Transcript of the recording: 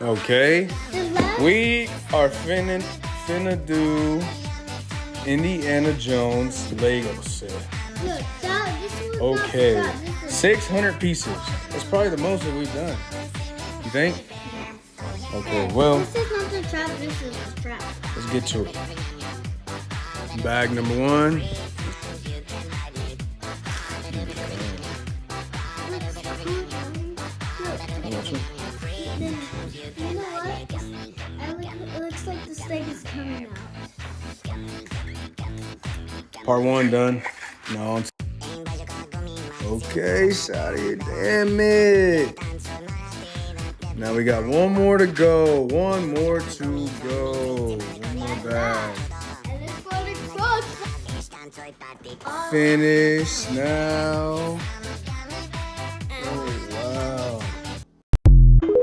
Okay. We are finna do Indiana Jones Lego set. Look, this one Okay. got this one. 600 pieces. That's probably the most that we've done. You think? Okay, well, This is not the trap, this is the trap. let's get to it. Bag number one. You know what? It looks like the steak is coming out. Part one done. No. Okay, Shadi, damn it. Now we got one more to go. One more to go. One more bag. And it's for the crunch. Finish now.